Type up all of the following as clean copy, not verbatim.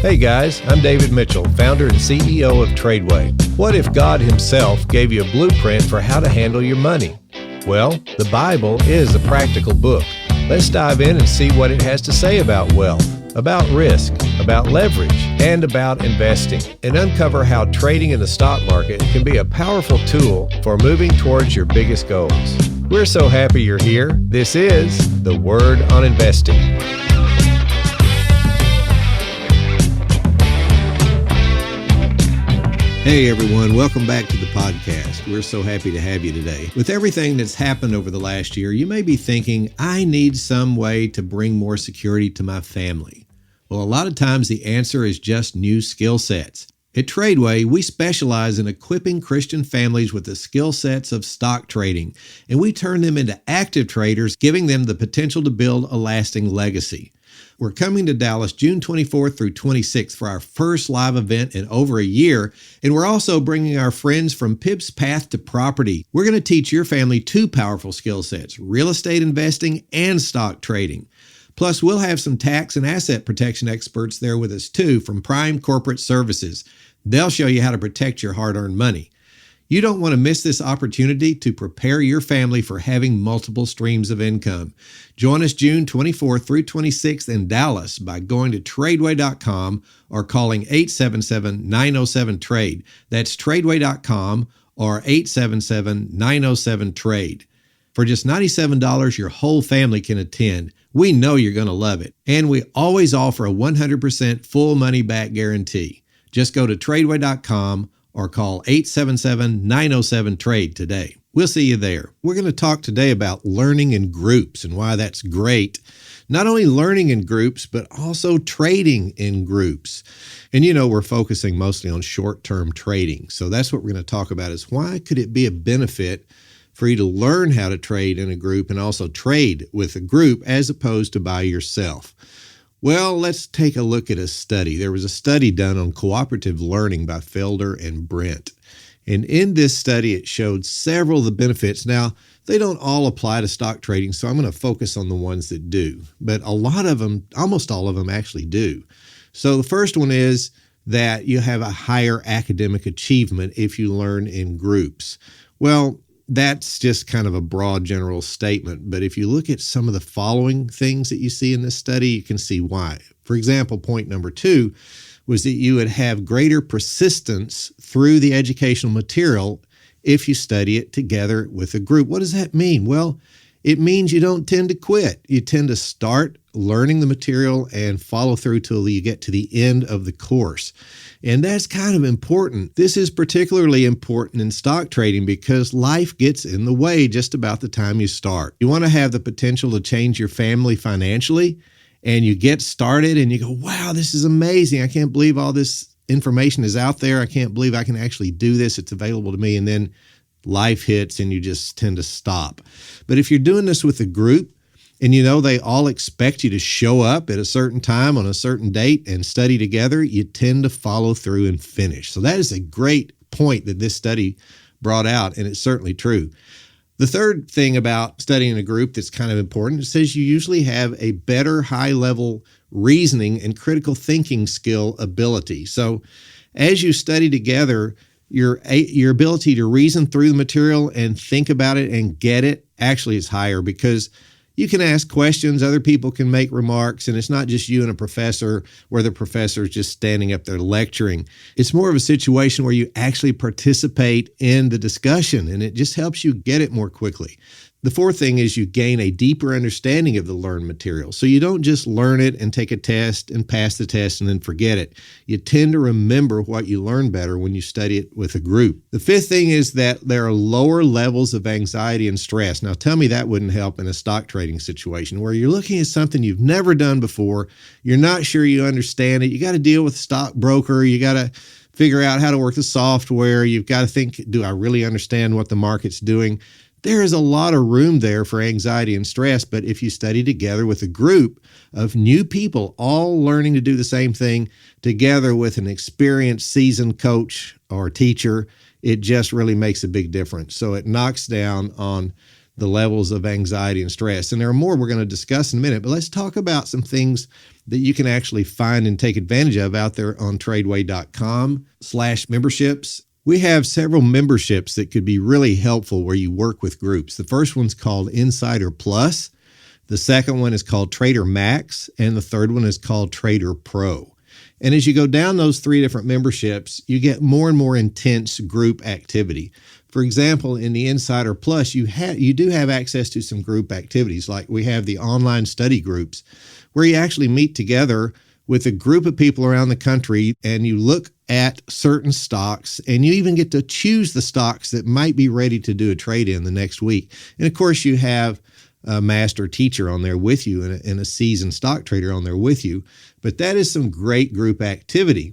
Hey guys, I'm David Mitchell, founder and CEO of TRADEway. What if God himself gave you a blueprint for how to handle your money? Well, the Bible is a practical book. Let's dive in and see what it has to say about wealth, about risk, about leverage, and about investing, and uncover how trading in the stock market can be a powerful tool for moving towards your biggest goals. We're so happy you're here. This is The Word on Investing. Hey everyone, welcome back to the podcast. We're so happy to have you today. With everything that's happened over the last year, you may be thinking, I need some way to bring more security to my family. Well, a lot of times the answer is just new skill sets. At TRADEway, we specialize in equipping Christian families with the skill sets of stock trading, and we turn them into active traders, giving them the potential to build a lasting legacy. We're coming to Dallas June 24th through 26th for our first live event in over a year, and we're also bringing our friends from Pip's Path to Property. We're going to teach your family two powerful skill sets, real estate investing and stock trading. Plus, we'll have some tax and asset protection experts there with us too from Prime Corporate Services. They'll show you how to protect your hard-earned money. You don't want to miss this opportunity to prepare your family for having multiple streams of income. Join us June 24th through 26th in Dallas by going to TRADEway.com or calling 877-907-TRADE. That's TRADEway.com or 877-907-TRADE. For just $97, your whole family can attend. We know you're going to love it. And we always offer a 100% full money-back guarantee. Just go to TRADEway.com or call 877-907-TRADE today. We'll see you there. We're going to talk today about learning in groups and why that's great. Not only learning in groups, but also trading in groups. And we're focusing mostly on short-term trading. So that's what we're going to talk about is why could it be a benefit for you to learn how to trade in a group and also trade with a group as opposed to by yourself. Well, let's take a look at a study. There was a study done on cooperative learning by Felder and Brent. And in this study, it showed several of the benefits. Now, they don't all apply to stock trading, so I'm going to focus on the ones that do. But a lot of them, almost all of them actually do. So the first one is that you have a higher academic achievement if you learn in groups. Well, that's just kind of a broad general statement, but if you look at some of the following things that you see in this study, you can see why. For example, point number 2 was that you would have greater persistence through the educational material if you study it together with a group. What does that mean? Well, it means you don't tend to quit. You tend to start learning the material and follow through till you get to the end of the course. And that's kind of important. This is particularly important in stock trading because life gets in the way just about the time you start. You want to have the potential to change your family financially, and you get started and you go, wow, this is amazing. I can't believe all this information is out there. I can't believe I can actually do this. It's available to me. And then life hits and you just tend to stop. But if you're doing this with a group, and they all expect you to show up at a certain time on a certain date and study together, you tend to follow through and finish. So that is a great point that this study brought out, and it's certainly true. The third thing about studying a group that's kind of important, it says you usually have a better high-level reasoning and critical thinking skill ability. So as you study together, your ability to reason through the material and think about it and get it actually is higher because you can ask questions, other people can make remarks, and it's not just you and a professor where the professor is just standing up there lecturing. It's more of a situation where you actually participate in the discussion, and it just helps you get it more quickly. The fourth thing is you gain a deeper understanding of the learned material. So you don't just learn it and take a test and pass the test and then forget it. You tend to remember what you learn better when you study it with a group. The fifth thing is that there are lower levels of anxiety and stress. Now tell me that wouldn't help in a stock trading situation where you're looking at something you've never done before. You're not sure you understand it. You got to deal with a stockbroker. You got to figure out how to work the software. You've got to think, do I really understand what the market's doing? There is a lot of room there for anxiety and stress, but if you study together with a group of new people all learning to do the same thing together with an experienced, seasoned coach or teacher, it just really makes a big difference. So it knocks down on the levels of anxiety and stress. And there are more we're going to discuss in a minute, but let's talk about some things that you can actually find and take advantage of out there on TRADEway.com/memberships. We have several memberships that could be really helpful where you work with groups. The first one's called Insider Plus. The second one is called Trader Max. And the third one is called Trader Pro. And as you go down those three different memberships, you get more and more intense group activity. For example, in the Insider Plus, you do have access to some group activities. Like we have the online study groups where you actually meet together with a group of people around the country and you look at certain stocks, and you even get to choose the stocks that might be ready to do a trade in the next week. And of course, you have a master teacher on there with you and a seasoned stock trader on there with you. But that is some great group activity.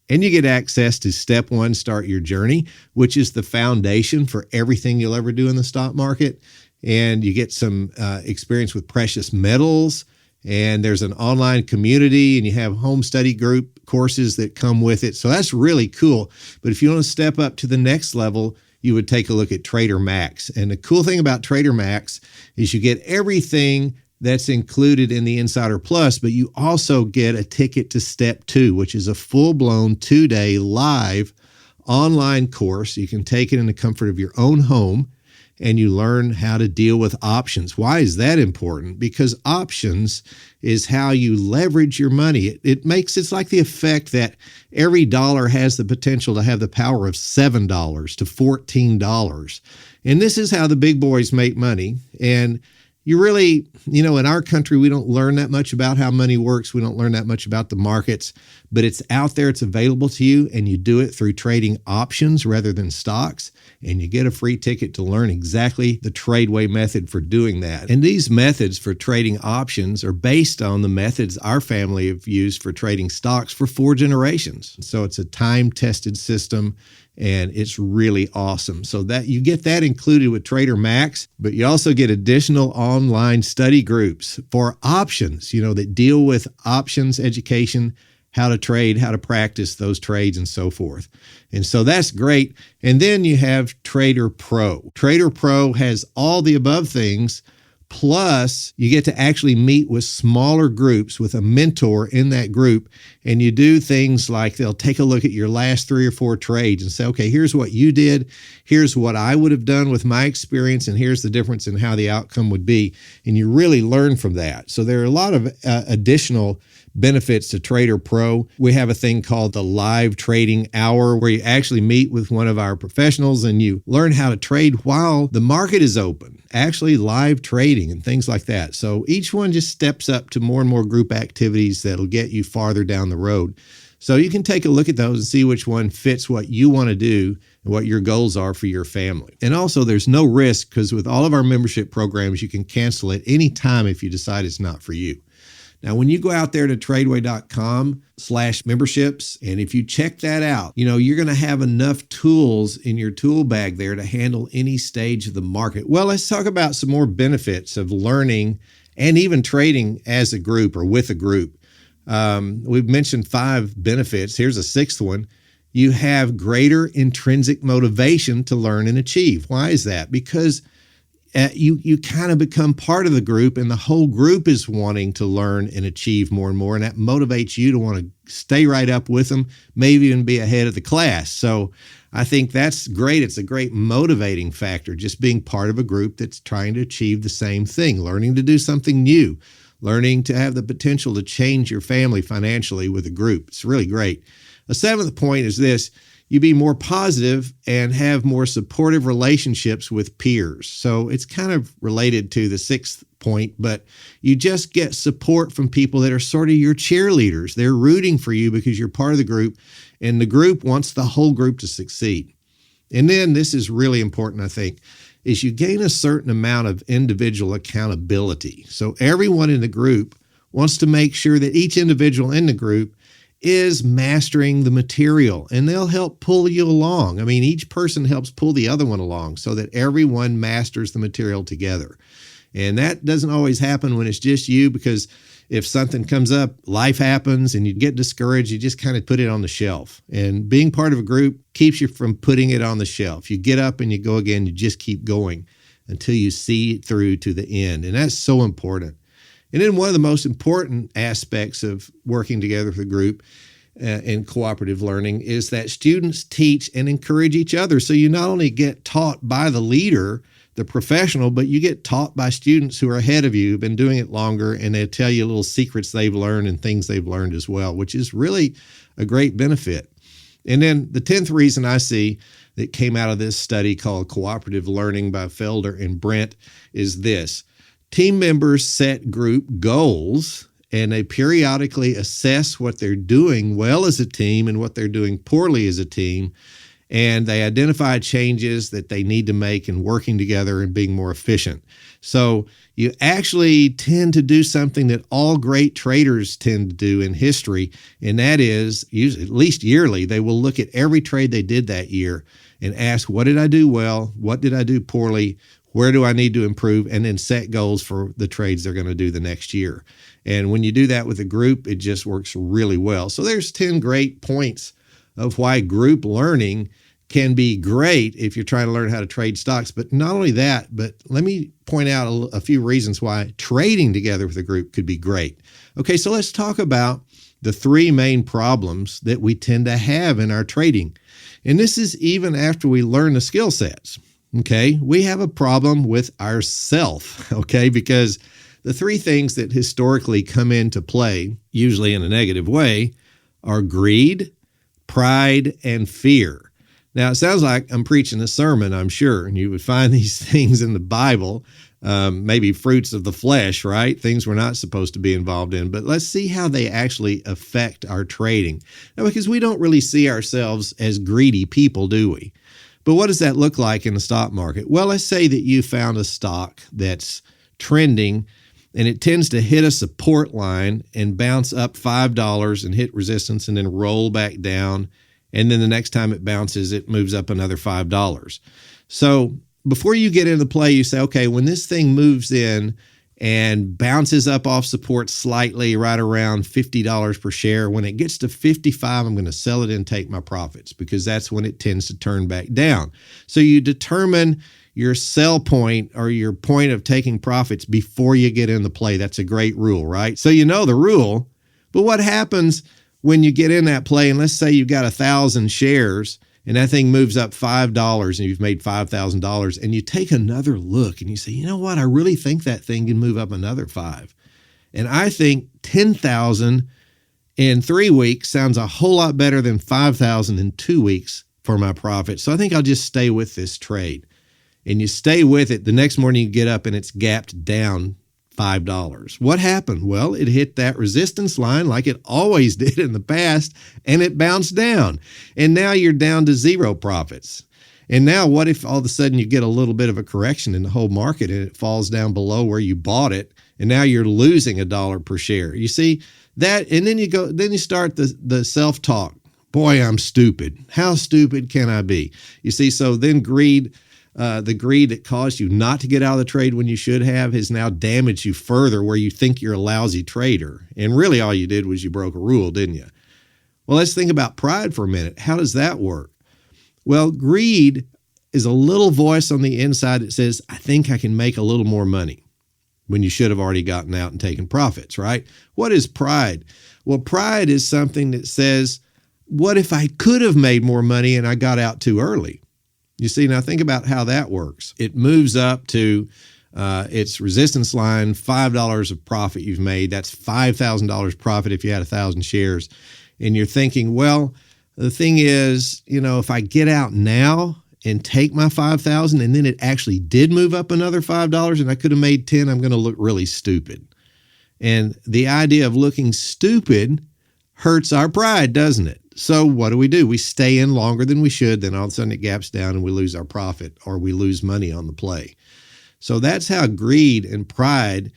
And you get access to Step 1, Start Your Journey, which is the foundation for everything you'll ever do in the stock market. And you get some experience with precious metals. And there's an online community, and you have home study group courses that come with it. So that's really cool. But if you want to step up to the next level, you would take a look at Trader Max. And the cool thing about Trader Max is you get everything that's included in the Insider Plus, but you also get a ticket to Step 2, which is a full-blown 2-day live online course. You can take it in the comfort of your own home, and you learn how to deal with options. Why is that important? Because options is how you leverage your money. It's like the effect that every dollar has the potential to have the power of $7 to $14. And this is how the big boys make money. And you really, in our country, we don't learn that much about how money works. We don't learn that much about the markets, but it's out there. It's available to you, and you do it through trading options rather than stocks, and you get a free ticket to learn exactly the TRADEway method for doing that. And these methods for trading options are based on the methods our family have used for trading stocks for 4 generations. So it's a time-tested system, and it's really awesome. So that you get that included with Trader Max, but you also get additional online study groups for options, that deal with options education, how to trade, how to practice those trades, and so forth. And so that's great. And then you have Trader Pro. Trader Pro has all the above things, plus you get to actually meet with smaller groups with a mentor in that group. And you do things like they'll take a look at your last 3 or 4 trades and say, okay, here's what you did. Here's what I would have done with my experience. And here's the difference in how the outcome would be. And you really learn from that. So there are a lot of additional benefits to Trader Pro. We have a thing called the Live Trading Hour where you actually meet with one of our professionals and you learn how to trade while the market is open, actually live trading and things like that. So each one just steps up to more and more group activities that'll get you farther down the road. So you can take a look at those and see which one fits what you want to do and what your goals are for your family. And also there's no risk because with all of our membership programs, you can cancel at any time if you decide it's not for you. Now, when you go out there to TRADEway.com/memberships, and if you check that out, you're going to have enough tools in your tool bag there to handle any stage of the market. Well, let's talk about some more benefits of learning and even trading as a group or with a group. We've mentioned 5 benefits. Here's a 6th one. You have greater intrinsic motivation to learn and achieve. Why is that? Because you kind of become part of the group, and the whole group is wanting to learn and achieve more and more, and that motivates you to want to stay right up with them, maybe even be ahead of the class. So I think that's great. It's a great motivating factor, just being part of a group that's trying to achieve the same thing, learning to do something new, learning to have the potential to change your family financially with a group. It's really great. A 7th point is this. You be more positive and have more supportive relationships with peers. So it's kind of related to the 6th point, but you just get support from people that are sort of your cheerleaders. They're rooting for you because you're part of the group, and the group wants the whole group to succeed. And then this is really important, I think, is you gain a certain amount of individual accountability. So everyone in the group wants to make sure that each individual in the group is mastering the material, and they'll help pull you along. I mean, each person helps pull the other one along so that everyone masters the material together. And that doesn't always happen when it's just you, because if something comes up, life happens and you get discouraged, you just kind of put it on the shelf. And being part of a group keeps you from putting it on the shelf. You get up and you go again, you just keep going. until you see it through to the end. And that's so important. And then one of the most important aspects of working together with a group in cooperative learning is that students teach and encourage each other. So you not only get taught by the leader, the professional, but you get taught by students who are ahead of you, who've been doing it longer, and they tell you little secrets they've learned and things they've learned as well, which is really a great benefit. And then the 10th reason I see that came out of this study called Cooperative Learning by Felder and Brent is this. Team members set group goals, and they periodically assess what they're doing well as a team and what they're doing poorly as a team. And they identify changes that they need to make in working together and being more efficient. So you actually tend to do something that all great traders tend to do in history, and that is, usually, at least yearly, they will look at every trade they did that year and ask, what did I do well? What did I do poorly? Where do I need to improve? And then set goals for the trades they're going to do the next year. And when you do that with a group, it just works really well. So there's 10 great points of why group learning can be great if you're trying to learn how to trade stocks. But not only that, but let me point out a few reasons why trading together with a group could be great. Okay, so let's talk about the 3 main problems that we tend to have in our trading. And this is even after we learn the skill sets. Okay, we have a problem with ourself, okay, because the 3 things that historically come into play, usually in a negative way, are greed, pride, and fear. Now, it sounds like I'm preaching a sermon, I'm sure, and you would find these things in the Bible, maybe fruits of the flesh, right? Things we're not supposed to be involved in. But let's see how they actually affect our trading. Now, because we don't really see ourselves as greedy people, do we? But what does that look like in the stock market? Well, let's say that you found a stock that's trending and it tends to hit a support line and bounce up $5 and hit resistance and then roll back down. And then the next time it bounces, it moves up another $5. So before you get into play, you say, okay, when this thing moves in and bounces up off support slightly right around $50 per share, when it gets to 55, I'm going to sell it and take my profits because that's when it tends to turn back down. So you determine your sell point or your point of taking profits before you get in the play. That's a great rule, right? So you know the rule, but what happens when you get in that play, and let's say you've got 1,000 shares and that thing moves up $5 and you've made $5,000 and you take another look and you say, you know what, I really think that thing can move up another 5. And I think 10,000 in 3 weeks sounds a whole lot better than 5,000 in 2 weeks for my profit. So I think I'll just stay with this trade. And you stay with it. The next morning you get up and it's gapped down $5. What happened? Well, it hit that resistance line like it always did in the past, and it bounced down. And now you're down to 0 profits. And now what if all of a sudden you get a little bit of a correction in the whole market and it falls down below where you bought it, and now you're losing $1 per share? You see that, and then you start the self-talk. Boy, I'm stupid. How stupid can I be? You see, so then greed, the greed that caused you not to get out of the trade when you should have, has now damaged you further where you think you're a lousy trader. And really all you did was you broke a rule, didn't you? Well, let's think about pride for a minute. How does that work? Well, greed is a little voice on the inside that says, I think I can make a little more money, when you should have already gotten out and taken profits, right? What is pride? Well, pride is something that says, what if I could have made more money and I got out too early? You see, now think about how that works. It moves up to its resistance line, $5 of profit you've made. That's $5,000 profit if you had 1,000 shares. And you're thinking, well, the thing is, you know, if I get out now and take my 5,000 and then it actually did move up another $5 and I could have made 10, I'm going to look really stupid. And the idea of looking stupid hurts our pride, doesn't it? So what do? We stay in longer than we should. Then all of a sudden it gaps down and we lose our profit or we lose money on the play. So that's how greed and pride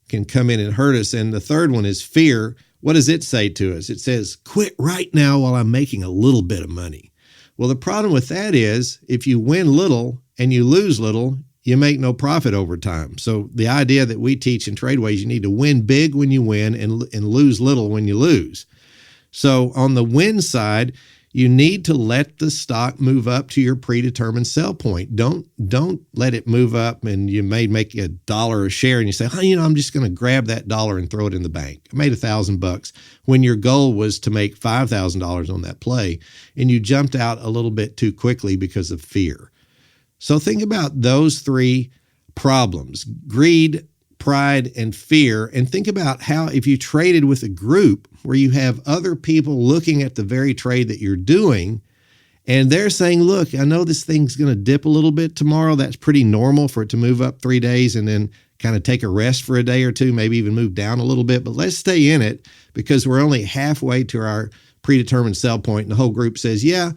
can come in and hurt us. And the third one is fear. What does it say to us? It says, quit right now while I'm making a little bit of money. Well, the problem with that is if you win little and you lose little, you make no profit over time. So the idea that we teach in TRADEway is you need to win big when you win and lose little when you lose. So on the win side, You need to let the stock move up to your predetermined sell point. Don't let it move up and you may make $1 a share and you say, I'm just going to grab that dollar and throw it in the bank. I made $1,000 when your goal was to make $5,000 on that play, and you jumped out a little bit too quickly because of fear. So think about those three problems: greed, pride, and fear. And think about how if you traded with a group where you have other people looking at the very trade that you're doing, and they're saying, look, I know this thing's going to dip a little bit tomorrow. That's pretty normal for it to move up 3 days and then kind of take a rest for a day or two, maybe even move down a little bit. But let's stay in it because we're only halfway to our predetermined sell point. And the whole group says, yeah,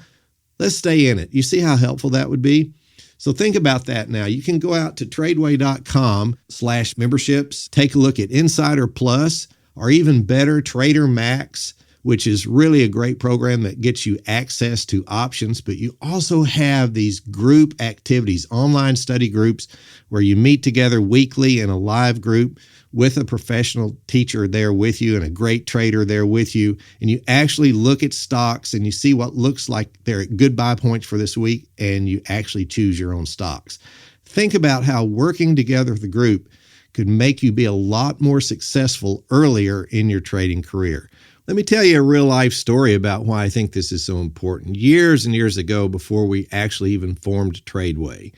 let's stay in it. You see how helpful that would be? So think about that now. You can go out to TRADEway.com/memberships, take a look at Insider Plus, or even better, Trader Max, which is really a great program that gets you access to options. But you also have these group activities, online study groups, where you meet together weekly in a live group with a professional teacher there with you and a great trader there with you. And you actually look at stocks and you see what looks like they're at good buy points for this week, and you actually choose your own stocks. Think about how working together with the group could make you be a lot more successful earlier in your trading career. Let me tell you a real life story about why I think this is so important. Years and years ago, before we actually even formed TRADEway,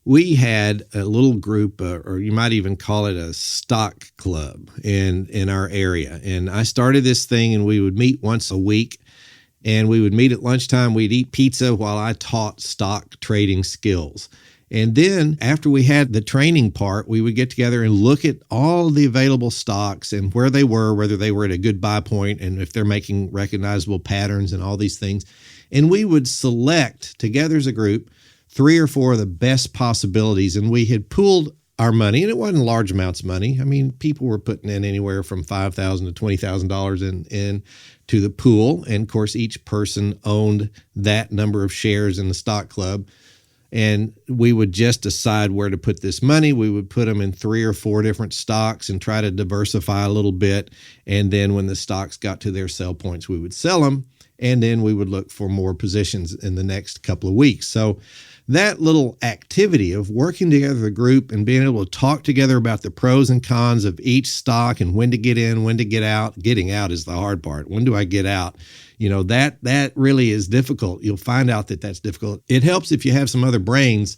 we had a little group, or you might even call it a stock club in our area. And I started this thing, and we would meet once a week, and we would meet at lunchtime. We'd eat pizza while I taught stock trading skills. And then after we had the training part, we would get together and look at all the available stocks and where they were, whether they were at a good buy point and if they're making recognizable patterns and all these things. And we would select together as a group 3 or 4 of the best possibilities. And we had pooled our money, and it wasn't large amounts of money. I mean, people were putting in anywhere from $5,000 to $20,000 in to the pool. And of course, each person owned that number of shares in the stock club. And we would just decide where to put this money. We would put them in 3 or 4 different stocks and try to diversify a little bit. And then when the stocks got to their sell points, we would sell them. And then we would look for more positions in the next couple of weeks. So that little activity of working together as a group and being able to talk together about the pros and cons of each stock and when to get in, when to get out. Getting out is the hard part. When do I get out? That really is difficult. You'll find out that that's difficult. It helps if you have some other brains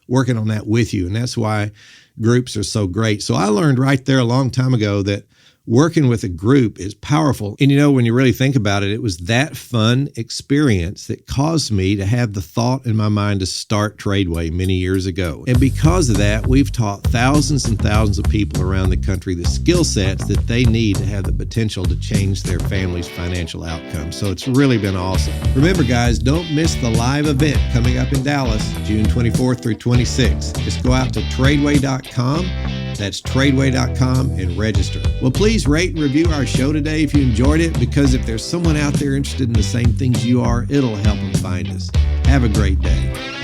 working on that with you. And that's why groups are so great. So I learned right there a long time ago that working with a group is powerful. And when you really think about it, it was that fun experience that caused me to have the thought in my mind to start TRADEway many years ago. And because of that, we've taught thousands and thousands of people around the country the skill sets that they need to have the potential to change their family's financial outcomes. So it's really been awesome. Remember, guys, don't miss the live event coming up in Dallas, June 24th through 26th. Just go out to TRADEway.com. That's TRADEway.com and register. Well, please rate and review our show today if you enjoyed it, because if there's someone out there interested in the same things you are, it'll help them find us. Have a great day.